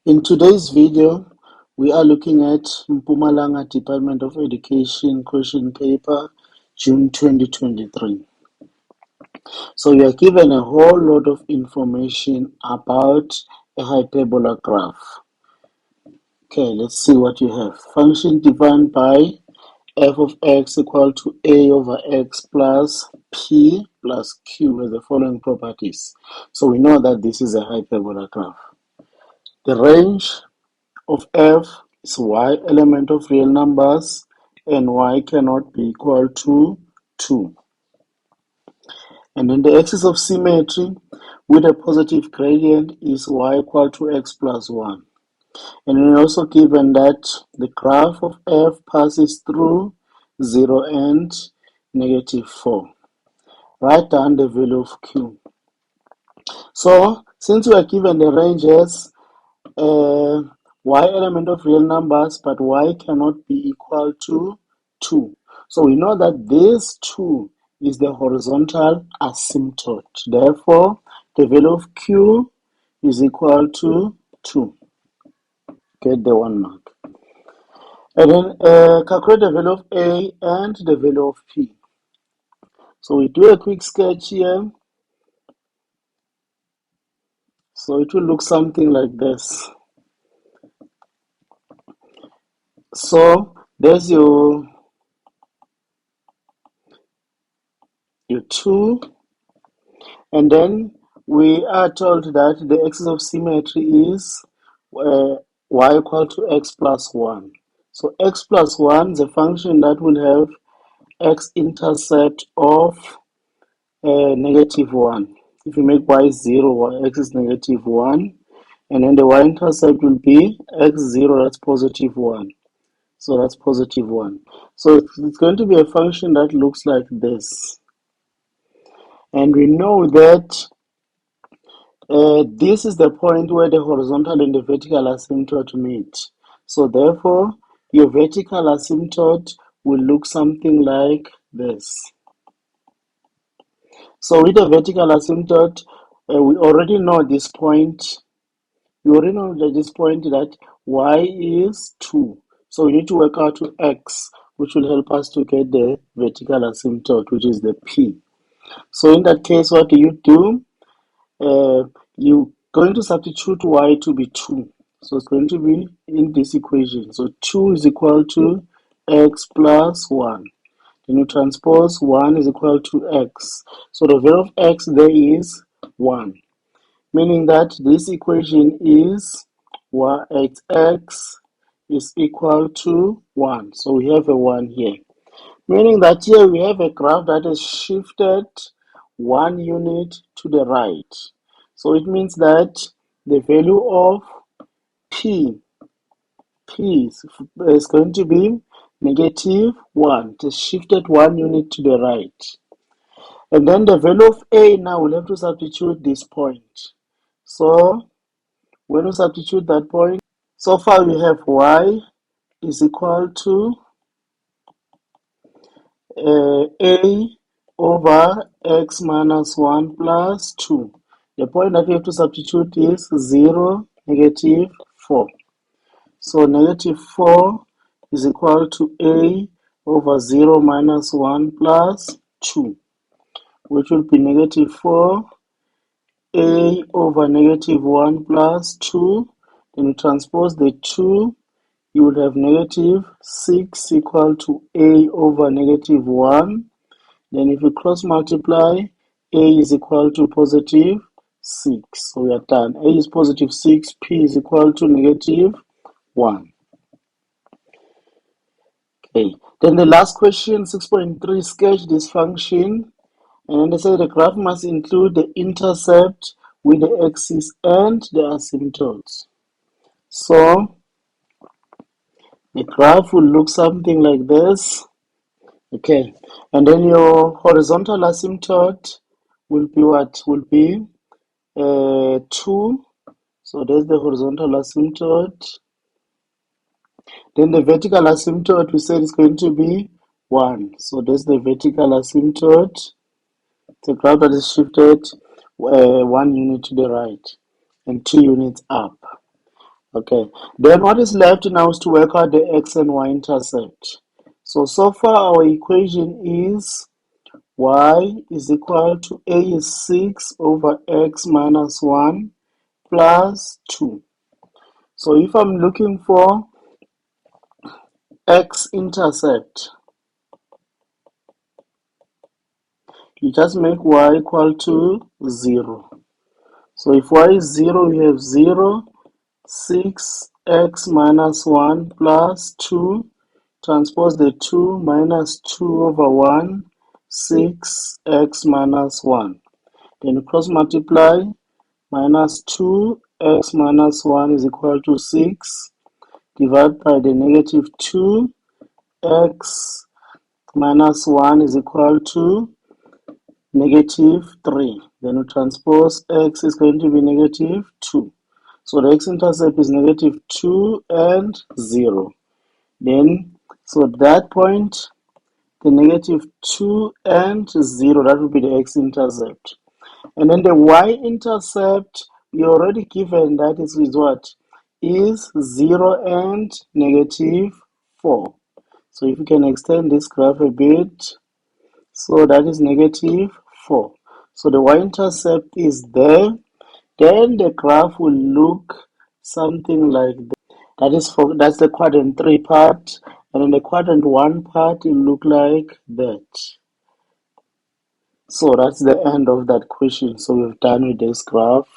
In today's video, we are looking at Mpumalanga Department of Education question paper, June 2023. So you are given a whole lot of information about a hyperbola graph. Okay, let's see what you have. Function defined by f of x equal to a over x plus p plus q with the following properties. So we know that this is a hyperbola graph. The range of f is y element of real numbers and y cannot be equal to 2. And then the axis of symmetry with a positive gradient is y equal to x plus 1. And we're also given that the graph of f passes through 0 and -4. Write down the value of q. So since we are given the ranges, y element of real numbers, but y cannot be equal to 2. So we know that this 2 is the horizontal asymptote. Therefore, the value of q is equal to 2. Get the 1 mark. And then calculate the value of a and the value of p. So we do a quick sketch here. So it will look something like this. So there's your 2, and then we are told that the axis of symmetry is y equal to x plus 1. So x plus 1 is a function that will have x-intercept of -1. If you make y 0, x is -1, and then the y-intercept will be x0, that's positive 1. So that's positive 1. So it's going to be a function that looks like this. And we know that this is the point where the horizontal and the vertical asymptote meet. So therefore, your vertical asymptote will look something like this. So with the vertical asymptote, we already know this point. We already know at this point that y is 2. So we need to work out to x, which will help us to get the vertical asymptote, which is the p. So in that case, what do? You're going to substitute y to be 2. So it's going to be in this equation. So 2 is equal to x plus 1. Then you transpose 1 is equal to x. So the value of x there is 1. Meaning that this equation is x is equal to 1. So we have a 1 here. Meaning that here we have a graph that is shifted 1 unit to the right. So it means that the value of p is going to be -1. It is shifted 1 unit to the right. And then the value of a now we'll have to substitute this point. So when we substitute that point, so far we have y is equal to a over x minus 1 plus 2. The point that we have to substitute is 0, -4. So -4 is equal to a over 0 minus 1 plus 2, which will be -4 a over -1 plus 2. Then you transpose the 2, you would have -6 equal to a over -1. Then if you cross multiply, a is equal to +6. So we are done. A is +6, p is equal to -1. Okay. Then the last question, 6.3, sketch this function. And then they say the graph must include the intercept with the axis and the asymptotes. So the graph will look something like this. Okay, and then your horizontal asymptote will be what? Will be 2. So there's the horizontal asymptote. Then the vertical asymptote we said is going to be 1. So there's the vertical asymptote. The graph that is shifted 1 unit to the right and 2 units up. Okay. Then what is left now is to work out the x and y intercept. So far our equation is y is equal to a is 6 over x minus 1 plus 2. So if I'm looking for x-intercept, you just make y equal to 0. So if y is 0, we have 0, 6x minus 1 plus 2, transpose the 2 minus 2 over 1, 6x minus 1. Then cross multiply, minus 2x minus 1 is equal to 6, divided by the negative 2x minus 1 is equal to negative 3. Then we transpose x is going to be negative 2. So the x-intercept is negative 2 and 0. Then, so at that point, the negative 2 and 0, that would be the x-intercept. And then the y-intercept, we already given that is what? Is 0 and negative 4. So if you can extend this graph a bit, so that is negative 4. So the y-intercept is there. Then the graph will look something like that. That's the quadrant 3 part. And then the quadrant 1 part will look like that. So that's the end of that question. So we've done with this graph.